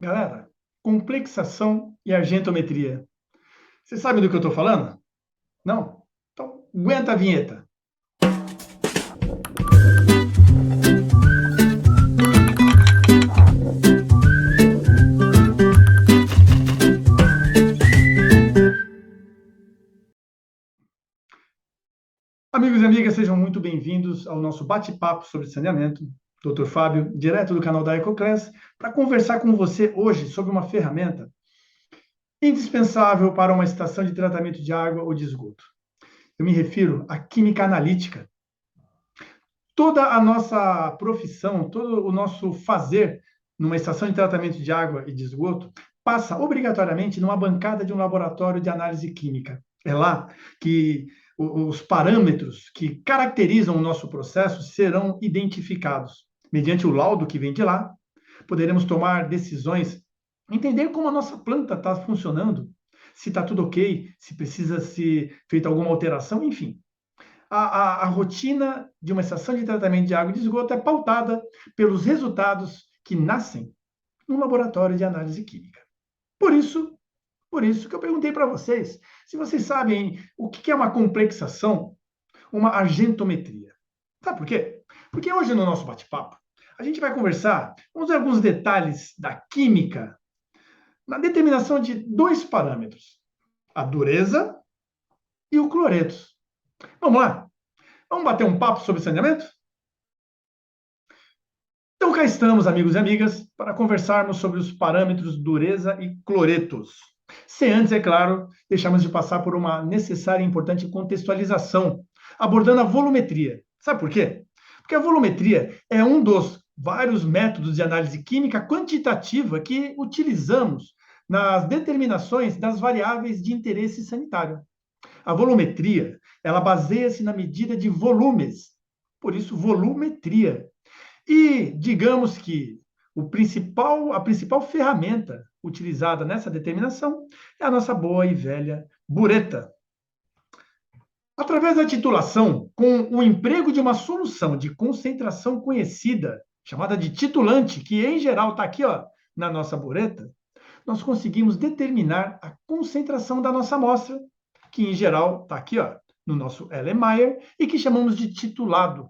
Galera, complexação e argentometria. Você sabe do que eu estou falando? Não? Então, aguenta a vinheta. Amigos e amigas, sejam muito bem-vindos ao nosso bate-papo sobre saneamento. Dr. Fábio, direto do canal da EcoClass, para conversar com você hoje sobre uma ferramenta indispensável para uma estação de tratamento de água ou de esgoto. Eu me refiro à química analítica. Toda a nossa profissão, todo o nosso fazer numa estação de tratamento de água e de esgoto passa obrigatoriamente numa bancada de um laboratório de análise química. É lá que os parâmetros que caracterizam o nosso processo serão identificados. Mediante o laudo que vem de lá, poderemos tomar decisões, entender como a nossa planta está funcionando, se está tudo ok, se precisa ser feita alguma alteração, enfim. A rotina de uma estação de tratamento de água e de esgoto é pautada pelos resultados que nascem no laboratório de análise química. Por isso que eu perguntei para vocês se vocês sabem o que é uma complexação, uma argentometria. Sabe por quê? Porque hoje no nosso bate-papo, a gente vai conversar, vamos ver alguns detalhes da química na determinação de dois parâmetros, a dureza e o cloreto. Vamos lá? Vamos bater um papo sobre saneamento? Então cá estamos, amigos e amigas, para conversarmos sobre os parâmetros dureza e cloretos. Sem antes, é claro, deixarmos de passar por uma necessária e importante contextualização, abordando a volumetria. Sabe por quê? Porque a volumetria é um dos vários métodos de análise química quantitativa que utilizamos nas determinações das variáveis de interesse sanitário. A volumetria, ela baseia-se na medida de volumes, por isso volumetria. E digamos que a principal ferramenta utilizada nessa determinação é a nossa boa e velha bureta. Através da titulação, com o emprego de uma solução de concentração conhecida, chamada de titulante, que em geral está aqui ó, na nossa bureta, nós conseguimos determinar a concentração da nossa amostra, que em geral está aqui ó, no nosso Erlenmeyer, e que chamamos de titulado.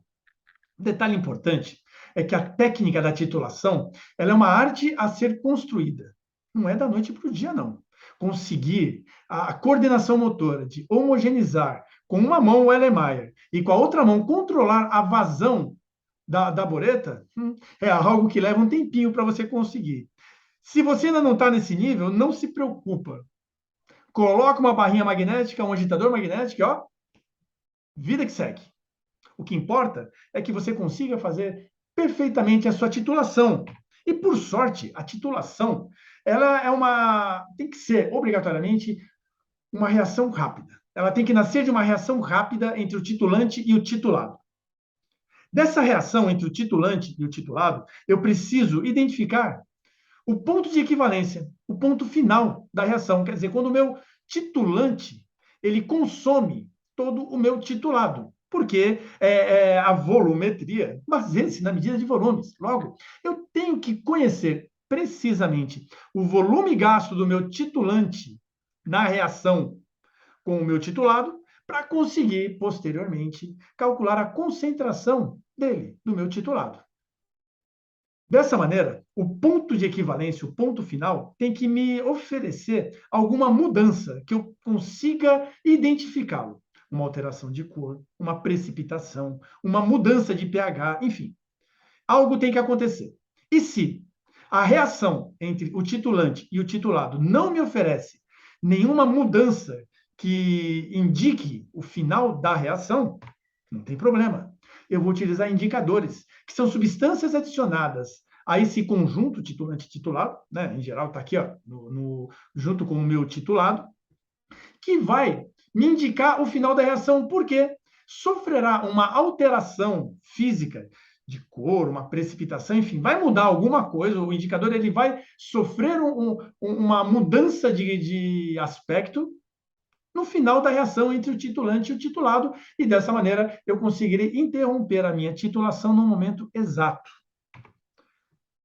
Detalhe importante é que a técnica da titulação ela é uma arte a ser construída. Não é da noite para o dia, não. Conseguir a coordenação motora de homogeneizar com uma mão o Erlenmeyer e com a outra mão controlar a vazão da boreta é algo que leva um tempinho para você conseguir. Se você ainda não está nesse nível, não se preocupa. Coloca uma barrinha magnética, um agitador magnético, ó, vida que segue. O que importa é que você consiga fazer perfeitamente a sua titulação. E, por sorte, a titulação tem que ser, obrigatoriamente, uma reação rápida. Ela tem que nascer de uma reação rápida entre o titulante e o titulado. Dessa reação entre o titulante e o titulado, eu preciso identificar o ponto de equivalência, o ponto final da reação. Quer dizer, quando o meu titulante ele consome todo o meu titulado, porque a volumetria baseia-se na medida de volumes. Logo, eu tenho que conhecer precisamente o volume gasto do meu titulante na reação com o meu titulado para conseguir, posteriormente, calcular a concentração dele, do meu titulado. Dessa maneira, o ponto de equivalência, o ponto final, tem que me oferecer alguma mudança que eu consiga identificá-lo. Uma alteração de cor, uma precipitação, uma mudança de pH, enfim. Algo tem que acontecer. E se a reação entre o titulante e o titulado não me oferece nenhuma mudança que indique o final da reação, não tem problema. Eu vou utilizar indicadores, que são substâncias adicionadas a esse conjunto titulante-titulado, né? Em geral está aqui, ó, junto com o meu titulado, que vai me indicar o final da reação, porque sofrerá uma alteração física de cor, uma precipitação, enfim, vai mudar alguma coisa, o indicador ele vai sofrer uma mudança de aspecto no final da reação entre o titulante e o titulado, e dessa maneira eu conseguirei interromper a minha titulação no momento exato.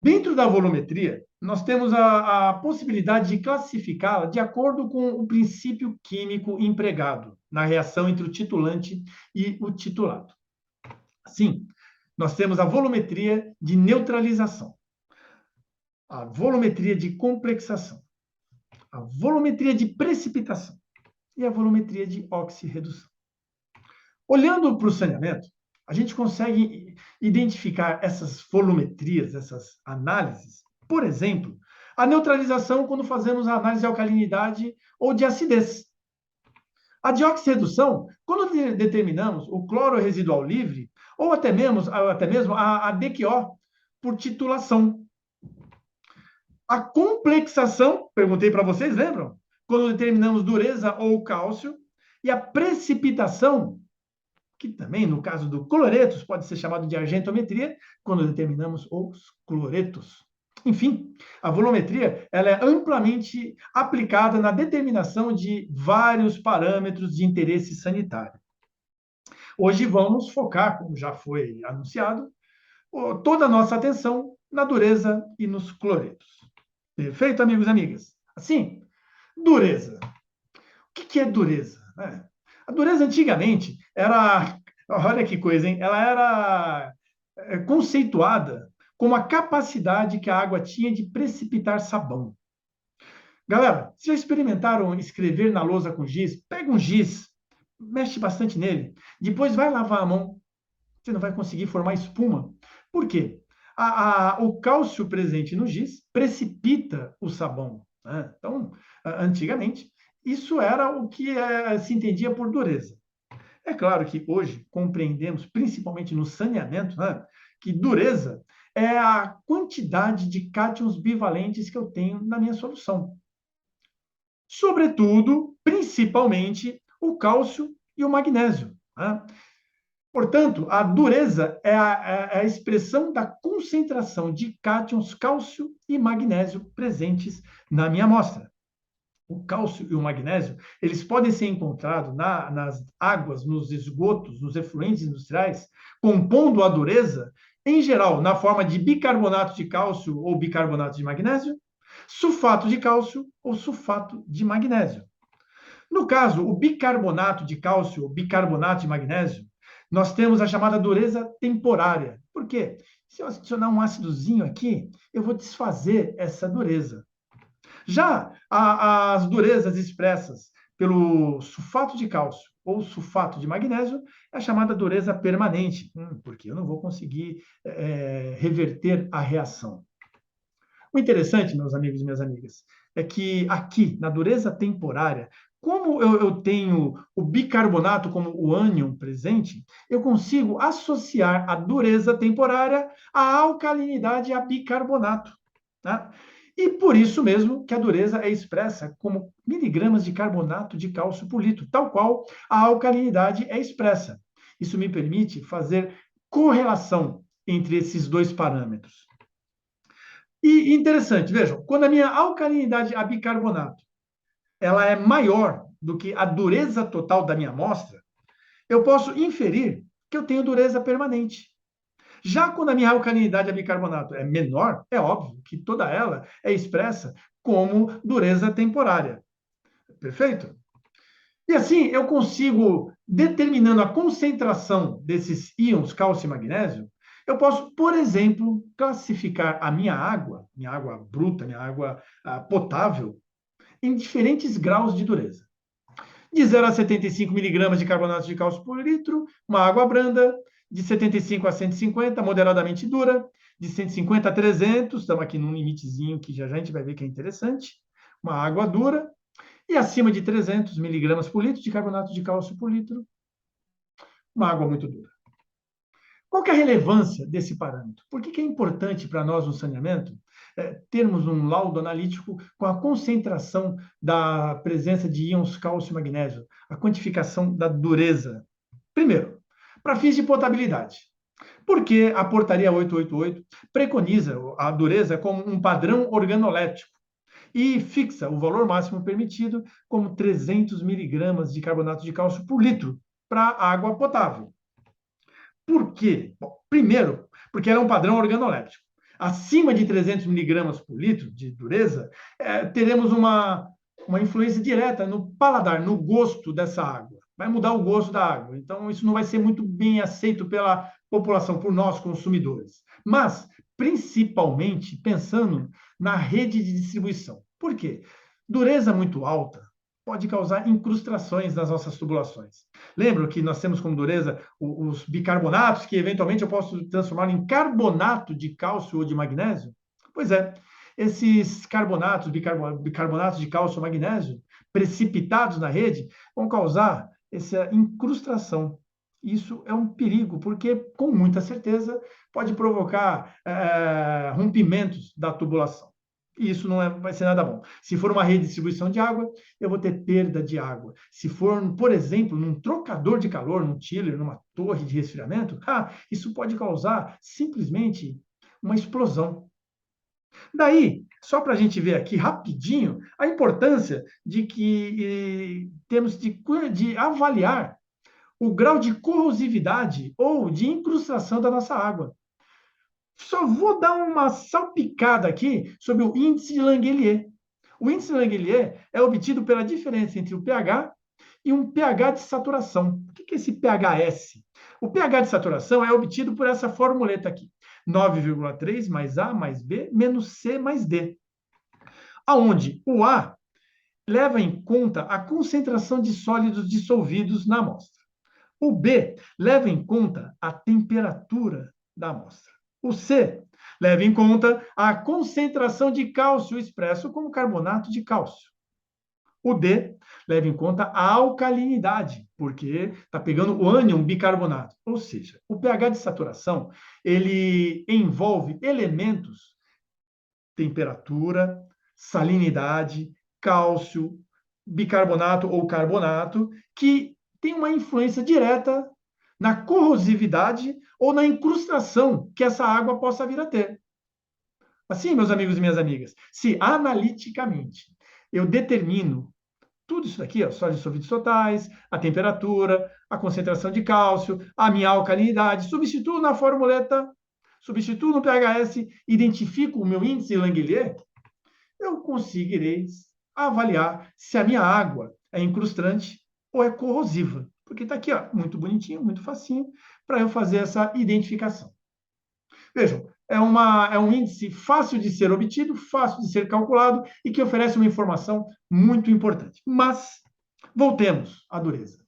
Dentro da volumetria, nós temos a possibilidade de classificá-la de acordo com o princípio químico empregado na reação entre o titulante e o titulado. Assim, nós temos a volumetria de neutralização, a volumetria de complexação, a volumetria de precipitação e a volumetria de oxirredução. Olhando para o saneamento, a gente consegue identificar essas volumetrias, essas análises. Por exemplo, a neutralização quando fazemos a análise de alcalinidade ou de acidez. A de oxirredução, quando determinamos o cloro residual livre, ou até mesmo a DQO, por titulação. A complexação, perguntei para vocês, lembram? Quando determinamos dureza ou cálcio. E a precipitação, que também, no caso do cloretos, pode ser chamado de argentometria, quando determinamos os cloretos. Enfim, a volumetria ela é amplamente aplicada na determinação de vários parâmetros de interesse sanitário. Hoje vamos focar, como já foi anunciado, toda a nossa atenção na dureza e nos cloretos. Perfeito, amigos e amigas? Assim, dureza. O que é dureza? A dureza, antigamente, era... Olha que coisa, hein? Ela era conceituada como a capacidade que a água tinha de precipitar sabão. Galera, vocês já experimentaram escrever na lousa com giz? Pega um giz, mexe bastante nele, depois vai lavar a mão. Você não vai conseguir formar espuma. Por quê? O cálcio presente no giz precipita o sabão. Né? Então, antigamente, isso era o que se entendia por dureza. É claro que hoje compreendemos, principalmente no saneamento, né, que dureza é a quantidade de cátions bivalentes que eu tenho na minha solução. Sobretudo, principalmente, o cálcio e o magnésio. Né? Portanto, a dureza é a expressão da concentração de cátions cálcio e magnésio presentes na minha amostra. O cálcio e o magnésio, eles podem ser encontrados nas águas, nos esgotos, nos efluentes industriais, compondo a dureza, em geral, na forma de bicarbonato de cálcio ou bicarbonato de magnésio, sulfato de cálcio ou sulfato de magnésio. No caso, o bicarbonato de cálcio ou bicarbonato de magnésio, nós temos a chamada dureza temporária. Por quê? Se eu adicionar um ácidozinho aqui, eu vou desfazer essa dureza. Já as durezas expressas pelo sulfato de cálcio ou sulfato de magnésio é a chamada dureza permanente, porque eu não vou conseguir reverter a reação. O interessante, meus amigos e minhas amigas, é que aqui, na dureza temporária, como eu tenho o bicarbonato como o ânion presente, eu consigo associar a dureza temporária à alcalinidade e a bicarbonato. Tá? E por isso mesmo que a dureza é expressa como miligramas de carbonato de cálcio por litro, tal qual a alcalinidade é expressa. Isso me permite fazer correlação entre esses dois parâmetros. E interessante, vejam, quando a minha alcalinidade a bicarbonato ela é maior do que a dureza total da minha amostra, eu posso inferir que eu tenho dureza permanente. Já quando a minha alcalinidade a bicarbonato é menor, é óbvio que toda ela é expressa como dureza temporária. Perfeito? E assim eu consigo, determinando a concentração desses íons cálcio e magnésio, eu posso, por exemplo, classificar a minha água bruta, minha água potável, em diferentes graus de dureza. De 0 a 75 miligramas de carbonato de cálcio por litro, uma água branda. De 75 a 150, moderadamente dura. De 150 a 300, estamos aqui num limitezinho que já a gente vai ver que é interessante. Uma água dura. E acima de 300 miligramas por litro de carbonato de cálcio por litro, uma água muito dura. Qual que é a relevância desse parâmetro? Por que é importante para nós no saneamento termos um laudo analítico com a concentração da presença de íons cálcio e magnésio, a quantificação da dureza? Primeiro, para fins de potabilidade. Porque a portaria 888 preconiza a dureza como um padrão organolético e fixa o valor máximo permitido como 300 miligramas de carbonato de cálcio por litro para água potável. Por quê? Bom, primeiro, porque ela é um padrão organoléptico. acima de 300 miligramas por litro de dureza, teremos uma influência direta no paladar, no gosto dessa água. Vai mudar o gosto da água. Então, isso não vai ser muito bem aceito pela população, por nós consumidores. Mas, principalmente, pensando na rede de distribuição. Por quê? Dureza muito alta pode causar incrustações nas nossas tubulações. Lembra que nós temos como dureza os bicarbonatos, que eventualmente eu posso transformar em carbonato de cálcio ou de magnésio? Pois é, esses carbonatos, bicarbonatos de cálcio ou magnésio, precipitados na rede, vão causar essa incrustação. Isso é um perigo, porque, com muita certeza, pode provocar rompimentos da tubulação. E isso não vai ser nada bom. Se for uma rede de distribuição de água, eu vou ter perda de água. Se for, por exemplo, num trocador de calor, num chiller, numa torre de resfriamento, isso pode causar simplesmente uma explosão. Daí, só para a gente ver aqui rapidinho, a importância de que temos de avaliar o grau de corrosividade ou de incrustação da nossa água. Só vou dar uma salpicada aqui sobre o índice de Langelier. O índice de Langelier é obtido pela diferença entre o pH e um pH de saturação. O que é esse pHs? O pH de saturação é obtido por essa formuleta aqui. 9,3 mais A mais B menos C mais D. Aonde o A leva em conta a concentração de sólidos dissolvidos na amostra. O B leva em conta a temperatura da amostra. O C leva em conta a concentração de cálcio expresso como carbonato de cálcio. O D leva em conta a alcalinidade, porque está pegando o ânion bicarbonato. Ou seja, o pH de saturação, ele envolve elementos, temperatura, salinidade, cálcio, bicarbonato ou carbonato, que tem uma influência direta na corrosividade ou na incrustação que essa água possa vir a ter. Assim, meus amigos e minhas amigas, se analiticamente eu determino tudo isso daqui, sólidos dissolvidos totais, a temperatura, a concentração de cálcio, a minha alcalinidade, substituo na formuleta, substituo no pHs, identifico o meu índice Langelier, eu conseguirei avaliar se a minha água é incrustante ou é corrosiva. Porque está aqui, muito bonitinho, muito facinho, para eu fazer essa identificação. Vejam, é um índice fácil de ser obtido, fácil de ser calculado e que oferece uma informação muito importante. Mas, voltemos à dureza.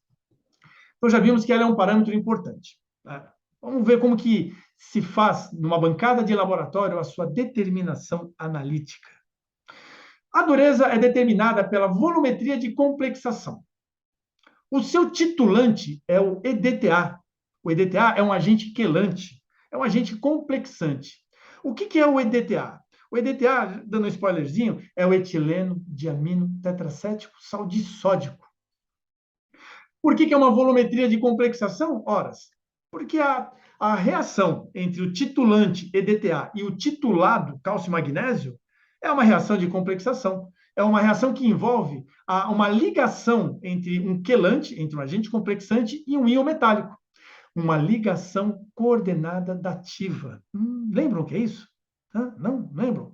Então, já vimos que ela é um parâmetro importante. Né? Vamos ver como que se faz, numa bancada de laboratório, a sua determinação analítica. A dureza é determinada pela volumetria de complexação. O seu titulante é o EDTA. O EDTA é um agente quelante, é um agente complexante. O que é o EDTA? O EDTA, dando um spoilerzinho, é o etileno diamino tetracético saldissódico. Por que é uma volumetria de complexação? Horas. Porque a reação entre o titulante EDTA e o titulado cálcio-magnésio é uma reação de complexação. É uma reação que envolve uma ligação entre um quelante, entre um agente complexante e um íon metálico. Uma ligação coordenada dativa. Lembram o que é isso? Não lembram?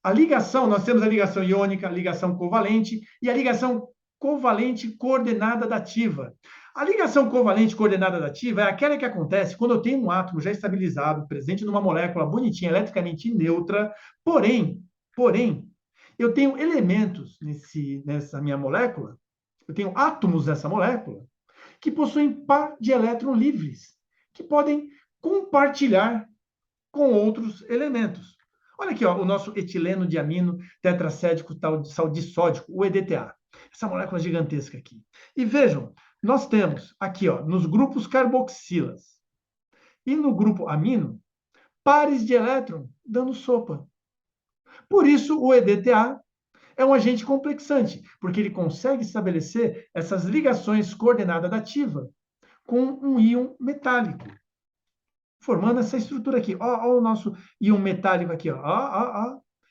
A ligação, nós temos a ligação iônica, a ligação covalente e a ligação covalente coordenada dativa. A ligação covalente coordenada dativa é aquela que acontece quando eu tenho um átomo já estabilizado, presente numa molécula bonitinha, eletricamente neutra, porém, eu tenho elementos nessa minha molécula, eu tenho átomos nessa molécula, que possuem par de elétrons livres, que podem compartilhar com outros elementos. Olha aqui, o nosso etileno diamino tetracédico saldissódico, o EDTA. Essa molécula gigantesca aqui. E vejam, nós temos aqui, nos grupos carboxilas e no grupo amino, pares de elétron dando sopa. Por isso, o EDTA é um agente complexante, porque ele consegue estabelecer essas ligações coordenada dativa com um íon metálico, formando essa estrutura aqui. Ó o nosso íon metálico aqui.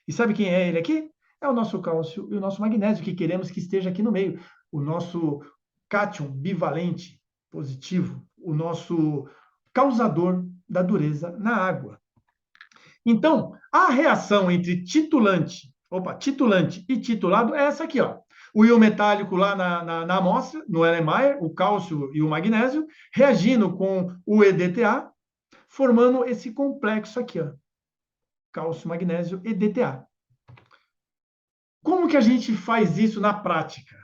E sabe quem é ele aqui? É o nosso cálcio e o nosso magnésio, que queremos que esteja aqui no meio. O nosso cátion bivalente positivo, o nosso causador da dureza na água. Então, a reação entre titulante e titulado é essa aqui, ó. O íon metálico lá na amostra, no Erlenmeyer, o cálcio e o magnésio, reagindo com o EDTA, formando esse complexo aqui, ó. Cálcio, magnésio, EDTA. Como que a gente faz isso na prática?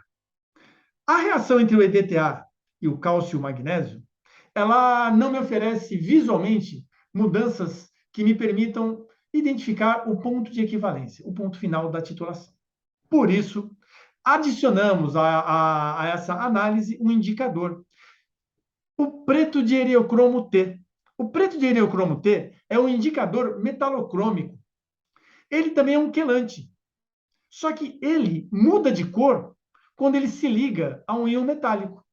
A reação entre o EDTA e o cálcio e o magnésio, ela não me oferece visualmente mudanças que me permitam identificar o ponto de equivalência, o ponto final da titulação. Por isso, adicionamos a essa análise um indicador, o preto de eriocromo T. O preto de eriocromo T é um indicador metalocrômico. Ele também é um quelante. Só que ele muda de cor quando ele se liga a um íon metálico.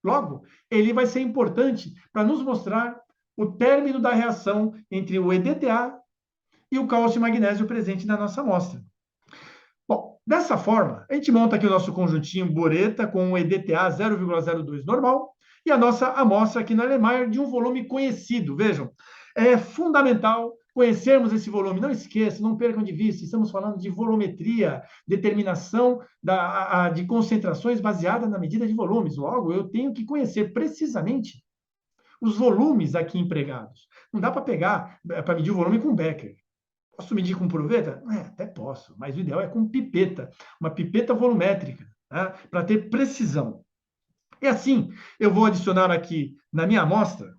Logo, ele vai ser importante para nos mostrar o término da reação entre o EDTA e o cálcio e magnésio presente na nossa amostra. Bom, dessa forma, a gente monta aqui o nosso conjuntinho boreta com o EDTA 0,02 normal e a nossa amostra aqui no Erlenmeyer de um volume conhecido. Vejam, é fundamental conhecermos esse volume. Não esqueçam, não percam de vista, estamos falando de volumetria, determinação de concentrações baseada na medida de volumes. Logo, eu tenho que conhecer precisamente os volumes aqui empregados. Não dá para pegar, para medir o volume com Becker. Posso medir com proveta? Até posso, mas o ideal é com pipeta, uma pipeta volumétrica, né, para ter precisão. E assim, eu vou adicionar aqui na minha amostra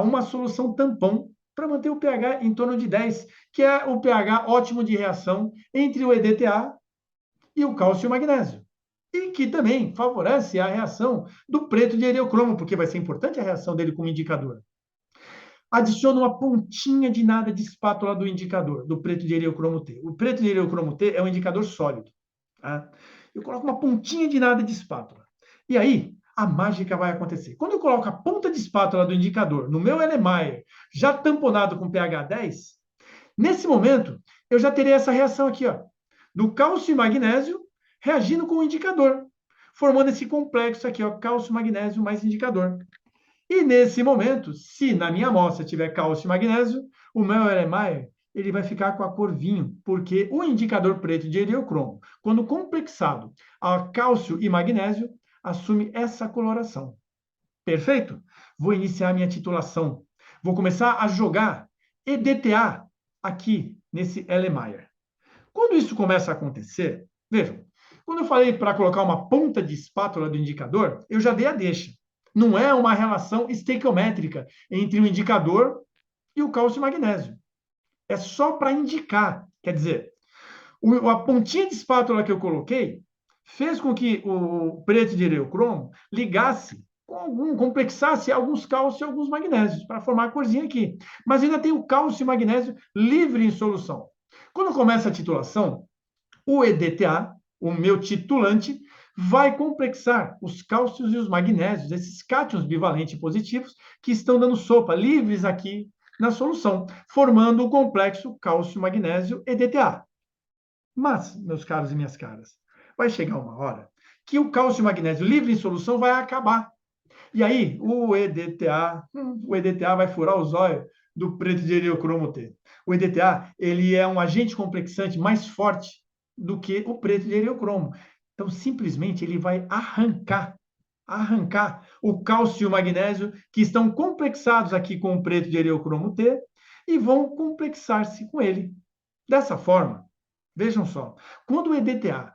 uma solução tampão para manter o pH em torno de 10, que é o pH ótimo de reação entre o EDTA e o cálcio e o magnésio. E que também favorece a reação do preto de eriocromo, porque vai ser importante a reação dele como indicador. Adiciono uma pontinha de nada de espátula do indicador, do preto de eriocromo T. O preto de eriocromo T é um indicador sólido. Tá? Eu coloco uma pontinha de nada de espátula. E aí, a mágica vai acontecer. Quando eu coloco a ponta de espátula do indicador no meu Erlenmeyer, já tamponado com pH 10, nesse momento, eu já terei essa reação aqui, ó, do cálcio e magnésio reagindo com o indicador, formando esse complexo aqui, ó, cálcio, magnésio mais indicador. E nesse momento, se na minha amostra tiver cálcio e magnésio, o meu Erlenmeyer ele vai ficar com a cor vinho, porque o indicador preto de eriocromo, quando complexado a cálcio e magnésio, assume essa coloração. Perfeito? Vou iniciar minha titulação. Vou começar a jogar EDTA aqui nesse Erlenmeyer. Quando isso começa a acontecer, vejam, quando eu falei para colocar uma ponta de espátula do indicador, eu já dei a deixa. Não é uma relação estequiométrica entre o indicador e o cálcio e magnésio. É só para indicar. Quer dizer, a pontinha de espátula que eu coloquei fez com que o preto de eriocromo ligasse, complexasse alguns cálcios e alguns magnésios, para formar a corzinha aqui. Mas ainda tem o cálcio e magnésio livre em solução. Quando começa a titulação, o EDTA, o meu titulante, vai complexar os cálcios e os magnésios, esses cátions bivalentes positivos, que estão dando sopa, livres aqui na solução, formando o complexo cálcio-magnésio-EDTA. Mas, meus caros e minhas caras, vai chegar uma hora que o cálcio e magnésio livre em solução vai acabar. E aí, o EDTA vai furar os olhos do preto de eriocromo T. O EDTA, ele é um agente complexante mais forte do que o preto de eriocromo. Então, simplesmente, ele vai arrancar o cálcio e o magnésio que estão complexados aqui com o preto de eriocromo T e vão complexar-se com ele. Dessa forma, vejam só, quando o EDTA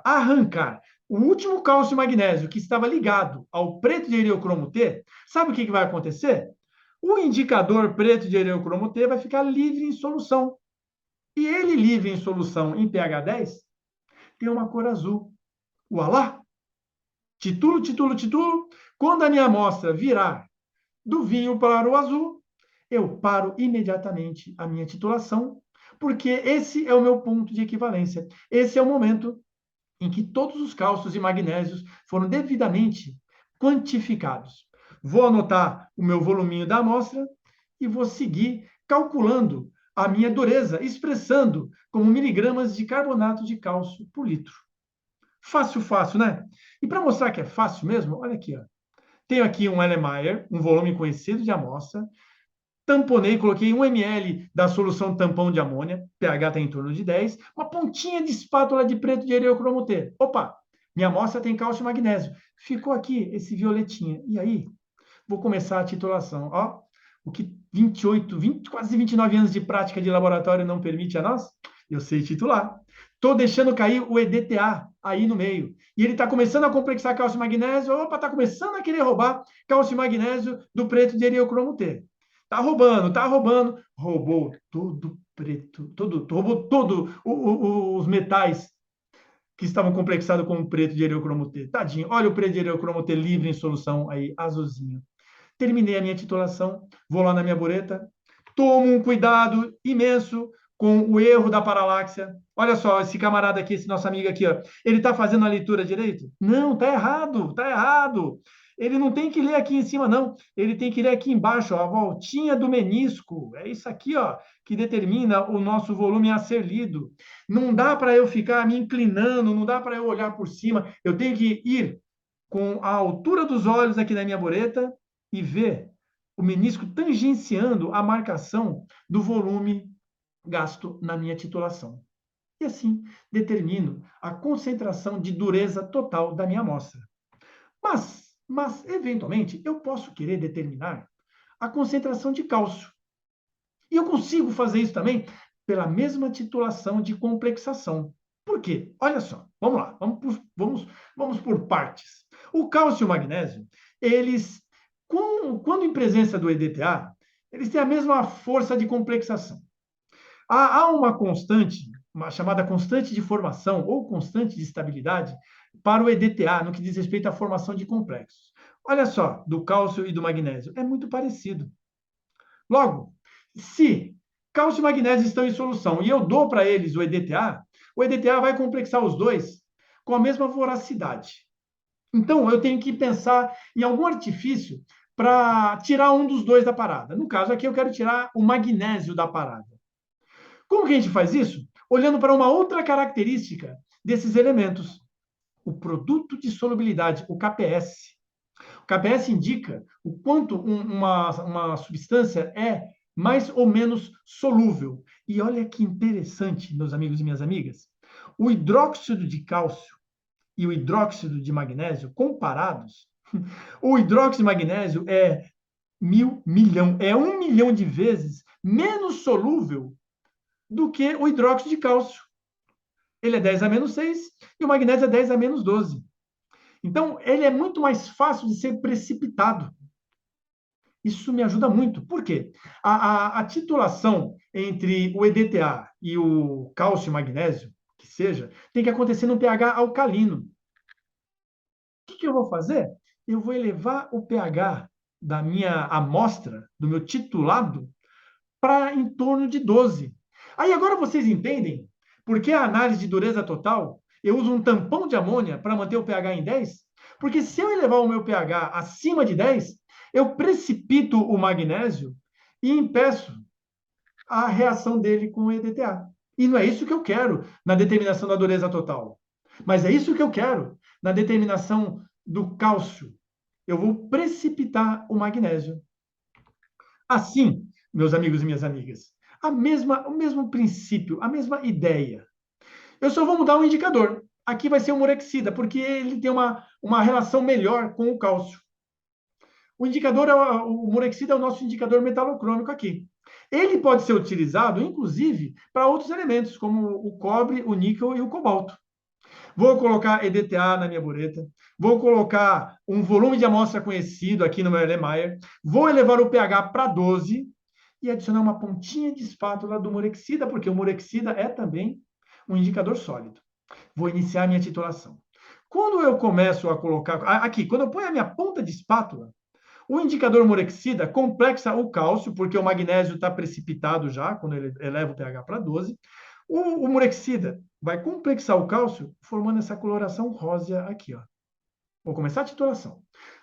arrancar o último cálcio e magnésio que estava ligado ao preto de eriocromo T, sabe o que vai acontecer? O indicador preto de eriocromo T vai ficar livre em solução. E ele livre em solução em pH 10 tem uma cor azul. Ualá! Titulo, titulo, titulo. Quando a minha amostra virar do vinho para o azul, eu paro imediatamente a minha titulação, porque esse é o meu ponto de equivalência. Esse é o momento em que todos os cálcios e magnésios foram devidamente quantificados. Vou anotar o meu voluminho da amostra e vou seguir calculando a minha dureza, expressando como miligramas de carbonato de cálcio por litro. Fácil, fácil, né? E para mostrar que é fácil mesmo, olha aqui, ó. Tenho aqui um Erlenmeyer, um volume conhecido de amostra, tamponei, coloquei 1 ml da solução tampão de amônia, pH está em torno de 10, uma pontinha de espátula de preto de ereocromo T. Opa, minha amostra tem cálcio e magnésio. Ficou aqui esse violetinha. E aí, vou começar a titulação. Ó, o que 28, 20, quase 29 anos de prática de laboratório não permite a nós? Eu sei titular. Estou deixando cair o EDTA aí no meio. E ele está começando a complexar cálcio e magnésio. Opa, está começando a querer roubar cálcio e magnésio do preto de ereocromo T. Tá roubando. Roubou todo preto, roubou todo os metais que estavam complexados com o preto de ereocromo T. Tadinho, olha o preto de ereocromo T livre em solução aí, azulzinho. Terminei a minha titulação, vou lá na minha bureta, tomo um cuidado imenso com o erro da paralaxia. Olha só, esse camarada aqui, esse nosso amigo aqui, ó, ele está fazendo a leitura direito? Não, tá errado, tá errado. Ele não tem que ler aqui em cima, não. Ele tem que ler aqui embaixo, ó, a voltinha do menisco. É isso aqui, ó, que determina o nosso volume a ser lido. Não dá para eu ficar me inclinando, não dá para eu olhar por cima. Eu tenho que ir com a altura dos olhos aqui na minha bureta e ver o menisco tangenciando a marcação do volume gasto na minha titulação. E assim determino a concentração de dureza total da minha amostra. Mas eventualmente, eu posso querer determinar a concentração de cálcio. E eu consigo fazer isso também pela mesma titulação de complexação. Por quê? Olha só, vamos lá, vamos por partes. O cálcio e o magnésio, eles, quando em presença do EDTA, eles têm a mesma força de complexação. Há uma constante, uma chamada constante de formação ou constante de estabilidade para o EDTA, no que diz respeito à formação de complexos. Olha só, do cálcio e do magnésio, é muito parecido. Logo, se cálcio e magnésio estão em solução e eu dou para eles o EDTA vai complexar os dois com a mesma voracidade. Então, eu tenho que pensar em algum artifício para tirar um dos dois da parada. No caso aqui, eu quero tirar o magnésio da parada. Como que a gente faz isso? Olhando para uma outra característica desses elementos, o produto de solubilidade, o KPS. O KPS indica o quanto uma substância é mais ou menos solúvel. E olha que interessante, meus amigos e minhas amigas, o hidróxido de cálcio e o hidróxido de magnésio comparados, o hidróxido de magnésio é 1.000.000.000, é 1.000.000 de vezes menos solúvel do que o hidróxido de cálcio. Ele é 10 a menos 6 e o magnésio é 10 a menos 12. Então, ele é muito mais fácil de ser precipitado. Isso me ajuda muito. Por quê? A titulação entre o EDTA e o cálcio e magnésio, que seja, tem que acontecer no pH alcalino. O que eu vou fazer? Eu vou elevar o pH da minha amostra, do meu titulado, para em torno de 12. Aí agora vocês entendem por que a análise de dureza total eu uso um tampão de amônia para manter o pH em 10? Porque se eu elevar o meu pH acima de 10, eu precipito o magnésio e impeço a reação dele com o EDTA. E não é isso que eu quero na determinação da dureza total. Mas é isso que eu quero na determinação do cálcio. Eu vou precipitar o magnésio. Assim, meus amigos e minhas amigas, o mesmo princípio, a mesma ideia. Eu só vou mudar o indicador. Aqui vai ser o Murexida, porque ele tem uma relação melhor com o cálcio. O indicador, o Murexida é o nosso indicador metalocrômico aqui. Ele pode ser utilizado, inclusive, para outros elementos, como o cobre, o níquel e o cobalto. Vou colocar EDTA na minha bureta, vou colocar um volume de amostra conhecido aqui no meu Erlenmeyer, vou elevar o pH para 12 e adicionar uma pontinha de espátula do Murexida, porque o Murexida é também um indicador sólido. Vou iniciar a minha titulação. Quando eu começo a colocar... Aqui, quando eu ponho a minha ponta de espátula, o indicador Murexida complexa o cálcio, porque o magnésio está precipitado já, quando ele eleva o pH para 12. O Murexida vai complexar o cálcio, formando essa coloração rósea aqui. Ó. Vou começar a titulação.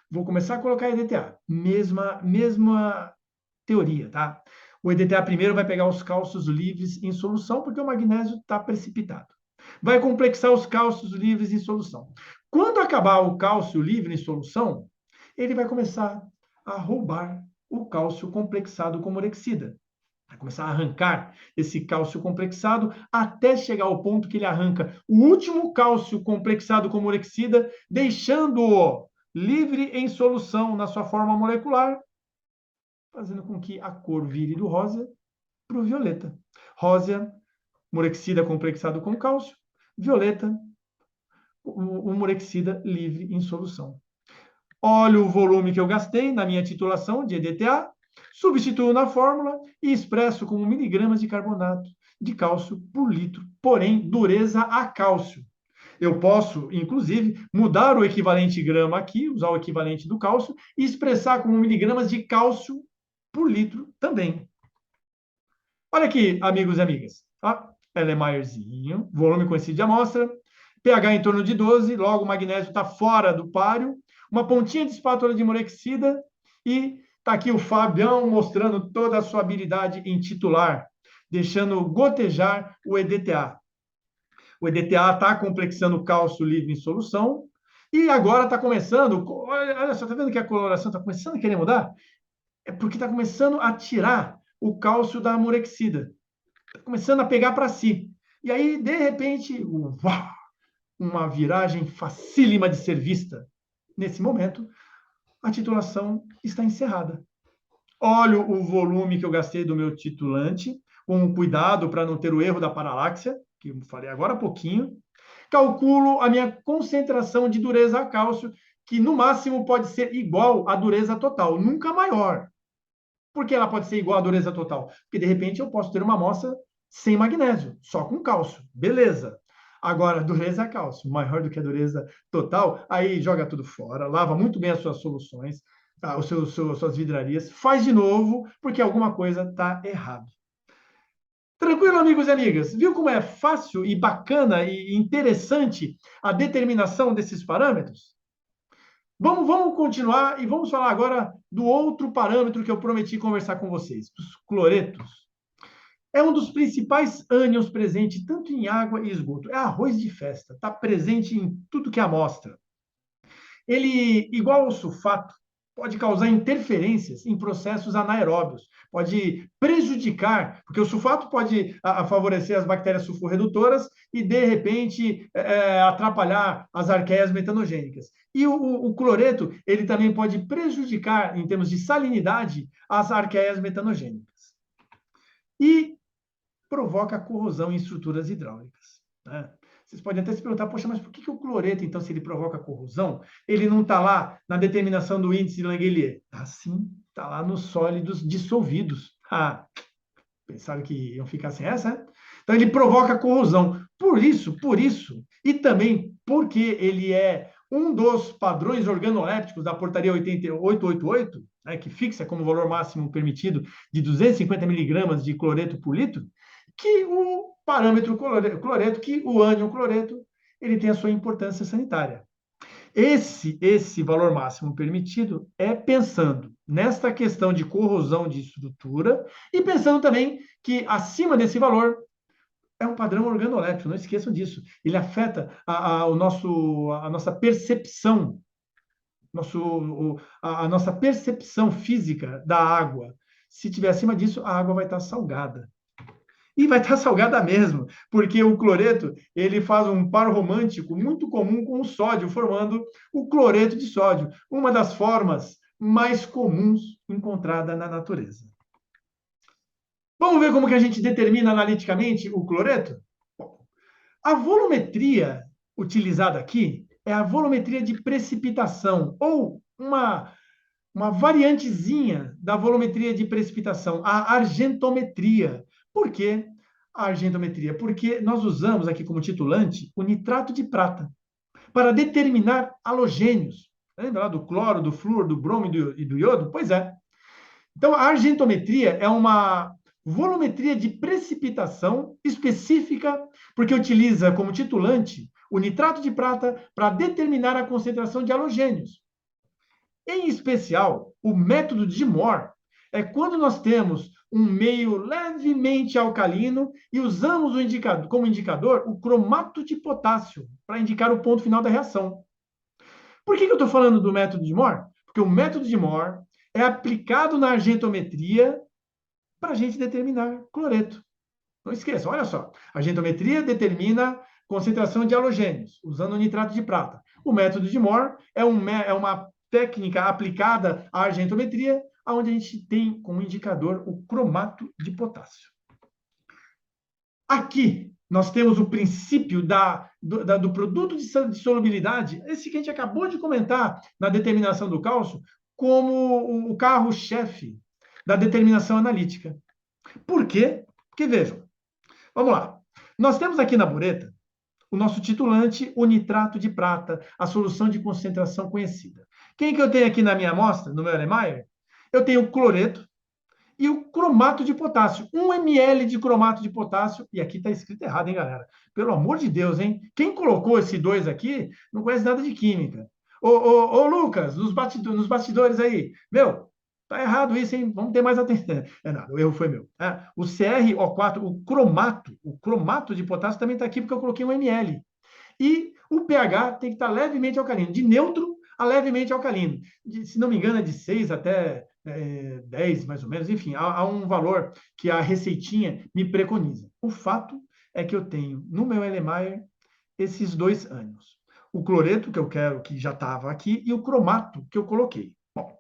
Vou começar a colocar EDTA. Mesma teoria, tá? O EDTA primeiro vai pegar os cálcios livres em solução, porque o magnésio está precipitado. Vai complexar os cálcios livres em solução. Quando acabar o cálcio livre em solução, ele vai começar a roubar o cálcio complexado com morexida. Vai começar a arrancar esse cálcio complexado até chegar ao ponto que ele arranca o último cálcio complexado com morexida, deixando-o livre em solução na sua forma molecular, fazendo com que a cor vire do rosa para o violeta. Rosa, morexida complexado com cálcio, violeta, o morexida livre em solução. Olho o volume que eu gastei na minha titulação de EDTA, substituo na fórmula e expresso como miligramas de carbonato de cálcio por litro, porém, dureza a cálcio. Eu posso, inclusive, mudar o equivalente grama aqui, usar o equivalente do cálcio, e expressar como miligramas de cálcio por litro também. Olha aqui, amigos e amigas. Tá? Erlenmeyerzinho, volume conhecido de amostra, pH em torno de 12, logo o magnésio está fora do páreo, uma pontinha de espátula de morexida e está aqui o Fabião mostrando toda a sua habilidade em titular, deixando gotejar o EDTA. O EDTA está complexando cálcio livre em solução e agora está começando, olha só, está vendo que a coloração está começando a querer mudar? É porque está começando a tirar o cálcio da morexida. Está começando a pegar para si. E aí, de repente, uma viragem facílima de ser vista. Nesse momento, a titulação está encerrada. Olho o volume que eu gastei do meu titulante, com cuidado para não ter o erro da paralaxia, que eu falei agora há pouquinho. Calculo a minha concentração de dureza a cálcio, que no máximo pode ser igual à dureza total, nunca maior. Por que ela pode ser igual à dureza total? Porque, de repente, eu posso ter uma amostra sem magnésio, só com cálcio. Beleza. Agora, dureza a cálcio, maior do que a dureza total, aí joga tudo fora, lava muito bem as suas soluções, tá, suas vidrarias, faz de novo, porque alguma coisa está errada. Tranquilo, amigos e amigas? Viu como é fácil e bacana e interessante a determinação desses parâmetros? Vamos continuar e vamos falar agora do outro parâmetro que eu prometi conversar com vocês, os cloretos. É um dos principais ânions presente tanto em água e esgoto. É arroz de festa, está presente em tudo que é amostra. Ele, igual ao sulfato, pode causar interferências em processos anaeróbios, pode prejudicar, porque o sulfato pode favorecer as bactérias sulfurredutoras e, de repente, atrapalhar as arqueias metanogênicas. E o cloreto, ele também pode prejudicar, em termos de salinidade, as arqueias metanogênicas. E provoca corrosão em estruturas hidráulicas. Né? Vocês podem até se perguntar, poxa, mas por que o cloreto, então, se ele provoca corrosão, ele não está lá na determinação do índice de Langelier? Ah, sim, está lá nos sólidos dissolvidos. Ah, pensaram que iam ficar sem essa, né? Então, ele provoca corrosão. Por isso, e também porque ele é um dos padrões organolépticos da portaria 888, né, que fixa como valor máximo permitido de 250 miligramas de cloreto por litro, que o parâmetro cloreto, que o ânion cloreto, ele tem a sua importância sanitária. Esse valor máximo permitido é pensando nesta questão de corrosão de estrutura e pensando também que acima desse valor é um padrão organoléptico, não esqueçam disso. Ele afeta a nossa percepção, a nossa percepção física da água. Se tiver acima disso, a água vai estar salgada. E vai estar salgada mesmo, porque o cloreto ele faz um par romântico muito comum com o sódio, formando o cloreto de sódio, uma das formas mais comuns encontrada na natureza. Vamos ver como que a gente determina analiticamente o cloreto? Bom, a volumetria utilizada aqui é a volumetria de precipitação, ou uma variantezinha da volumetria de precipitação, a argentometria. Por que a argentometria? Porque nós usamos aqui como titulante o nitrato de prata para determinar halogênios. Lembra lá do cloro, do flúor, do bromo e do iodo? Pois é. Então, a argentometria é uma volumetria de precipitação específica, porque utiliza como titulante o nitrato de prata para determinar a concentração de halogênios. Em especial, o método de Moore é quando nós temos um meio levemente alcalino e usamos como indicador o cromato de potássio para indicar o ponto final da reação. Por que eu estou falando do método de Moore? Porque o método de Moore é aplicado na argentometria para a gente determinar cloreto. Não esqueça, olha só. A argentometria determina concentração de halogênios, usando o nitrato de prata. O método de Moore é uma técnica aplicada à argentometria, onde a gente tem como indicador o cromato de potássio. Aqui, nós temos o princípio do produto de solubilidade, esse que a gente acabou de comentar na determinação do cálcio, como o carro-chefe da determinação analítica. Por quê? Porque, vejam, vamos lá. Nós temos aqui na bureta o nosso titulante, o nitrato de prata, a solução de concentração conhecida. Quem que eu tenho aqui na minha amostra, no meu Erlenmeyer? Eu tenho o cloreto e o cromato de potássio. 1 ml de cromato de potássio. E aqui está escrito errado, hein, galera? Pelo amor de Deus, hein? Quem colocou esse 2 aqui não conhece nada de química. Ô Lucas, nos bastidores aí. Meu, tá errado isso, hein? Vamos ter mais atenção. Nada, o erro foi meu. O CrO4, o cromato de potássio também está aqui porque eu coloquei 1 ml. E o pH tem que estar levemente alcalino, de neutro a levemente alcalino. Se não me engano, é de 6 até 10, mais ou menos. Enfim, há um valor que a receitinha me preconiza. O fato é que eu tenho no meu Erlenmeyer esses 2 ânions. O cloreto, que eu quero, que já estava aqui, e o cromato, que eu coloquei. Bom, o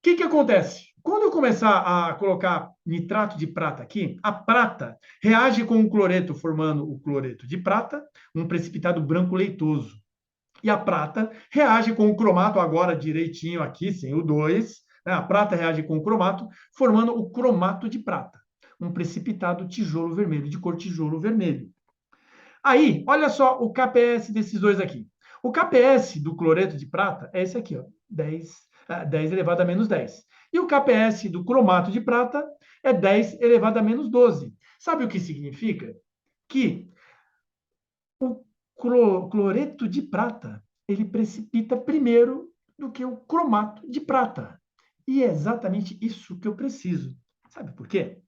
que acontece? Quando eu começar a colocar nitrato de prata aqui, a prata reage com o cloreto, formando o cloreto de prata, um precipitado branco leitoso. E a prata reage com o cromato, agora direitinho aqui, sem o 2. A prata reage com o cromato, formando o cromato de prata, um precipitado tijolo vermelho, de cor tijolo vermelho. Aí, olha só o KPS desses dois aqui. O KPS do cloreto de prata é esse aqui, ó, 10 elevado a menos 10. E o KPS do cromato de prata é 10 elevado a menos 12. Sabe o que significa? Que o cloreto de prata, ele precipita primeiro do que o cromato de prata. E é exatamente isso que eu preciso. Sabe por quê?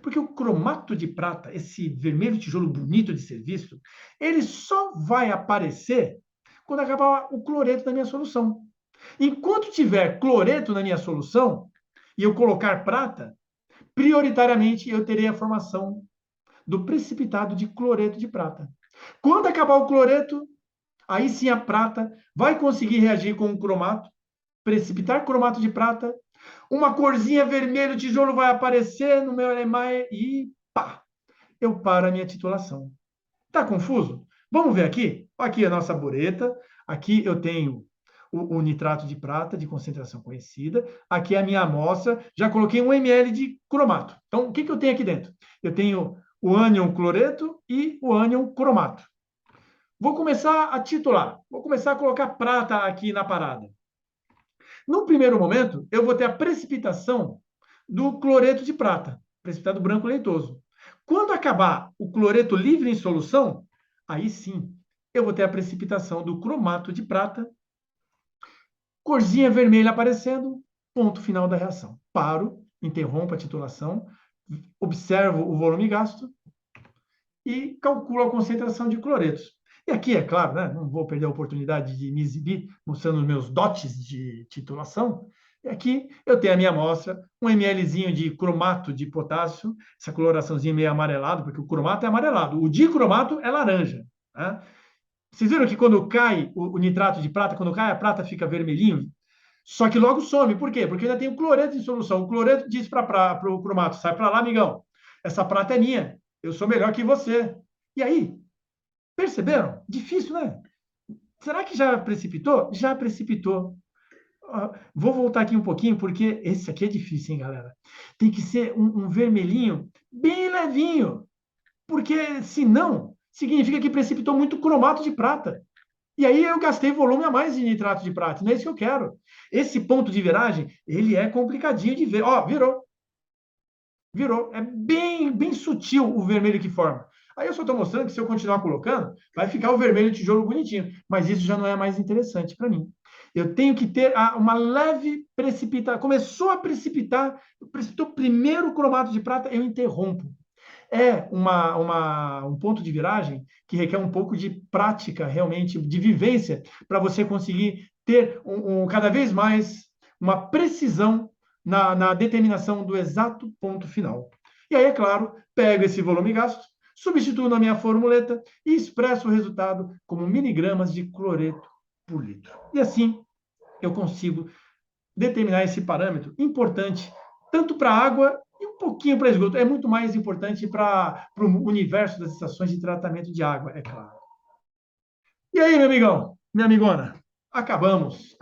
Porque o cromato de prata, esse vermelho tijolo bonito de ser visto, ele só vai aparecer quando acabar o cloreto da minha solução. Enquanto tiver cloreto na minha solução e eu colocar prata, prioritariamente eu terei a formação do precipitado de cloreto de prata. Quando acabar o cloreto, aí sim a prata vai conseguir reagir com o cromato, precipitar cromato de prata, uma corzinha vermelha, o tijolo vai aparecer no meu Erlenmeyer e pá, eu paro a minha titulação. Tá confuso? Vamos ver aqui? Aqui a nossa bureta, aqui eu tenho o nitrato de prata de concentração conhecida, aqui é a minha amostra, já coloquei 1 ml de cromato. Então, o que eu tenho aqui dentro? Eu tenho o ânion cloreto e o ânion cromato. Vou começar a titular, vou começar a colocar prata aqui na parada. No primeiro momento, eu vou ter a precipitação do cloreto de prata, precipitado branco leitoso. Quando acabar o cloreto livre em solução, aí sim, eu vou ter a precipitação do cromato de prata, corzinha vermelha aparecendo, ponto final da reação. Paro, interrompo a titulação, observo o volume gasto e calculo a concentração de cloretos. E aqui, é claro, né, não vou perder a oportunidade de me exibir mostrando os meus dotes de titulação. E aqui eu tenho a minha amostra, 1 mlzinho de cromato de potássio, essa coloraçãozinha meio amarelado, porque o cromato é amarelado, o dicromato é laranja. Né? Vocês viram que quando cai o nitrato de prata, quando cai a prata fica vermelhinho? Só que logo some. Por quê? Porque ainda tem o cloreto em solução. O cloreto diz para o cromato, sai para lá, amigão. Essa prata é minha. Eu sou melhor que você. E aí? Perceberam? Difícil, né? Será que já precipitou? Já precipitou. Vou voltar aqui um pouquinho, porque esse aqui é difícil, hein, galera? Tem que ser um vermelhinho bem levinho. Porque, senão, significa que precipitou muito cromato de prata. E aí eu gastei volume a mais de nitrato de prata. Não é isso que eu quero. Esse ponto de viragem, ele é complicadinho de ver. Ó, virou. Virou. É bem sutil o vermelho que forma. Aí eu só estou mostrando que se eu continuar colocando, vai ficar o vermelho tijolo bonitinho. Mas isso já não é mais interessante para mim. Eu tenho que ter uma leve precipitação. Começou a precipitar, precipitou primeiro o cromato de prata, eu interrompo. É um ponto de viragem que requer um pouco de prática, realmente, de vivência, para você conseguir ter cada vez mais uma precisão na determinação do exato ponto final. E aí, é claro, pego esse volume gasto, substituo na minha formuleta e expresso o resultado como miligramas de cloreto por litro. E assim eu consigo determinar esse parâmetro importante tanto para a água e um pouquinho para esgoto. É muito mais importante para o universo das estações de tratamento de água, é claro. E aí, meu amigão, minha amigona, acabamos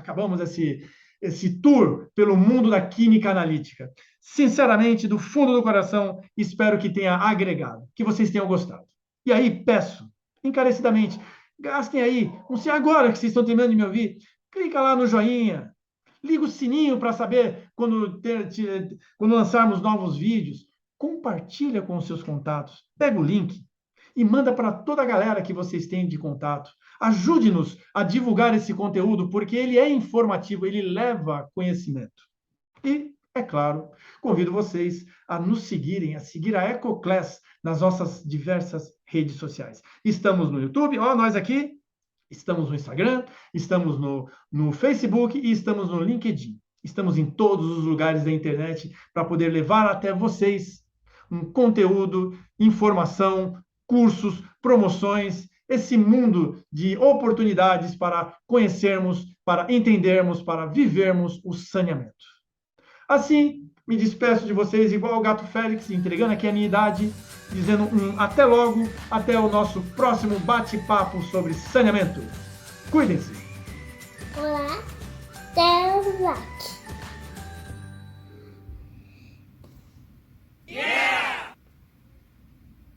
esse tour pelo mundo da química analítica. Sinceramente, do fundo do coração, espero que tenha agregado, que vocês tenham gostado. E aí, peço, encarecidamente, gastem aí, não sei agora que vocês estão terminando de me ouvir, clica lá no joinha, liga o sininho para saber quando lançarmos novos vídeos, compartilha com os seus contatos, pega o link e manda para toda a galera que vocês têm de contato. Ajude-nos a divulgar esse conteúdo, porque ele é informativo, ele leva conhecimento. E, é claro, convido vocês a nos seguirem, a seguir a EcoClass nas nossas diversas redes sociais. Estamos no YouTube, ó, nós aqui, estamos no Instagram, estamos no Facebook e estamos no LinkedIn. Estamos em todos os lugares da internet para poder levar até vocês um conteúdo, informação, cursos, promoções, esse mundo de oportunidades para conhecermos, para entendermos, para vivermos o saneamento. Assim, me despeço de vocês igual o Gato Félix, entregando aqui a minha idade, dizendo um até logo, até o nosso próximo bate-papo sobre saneamento. Cuidem-se! Olá, até lá.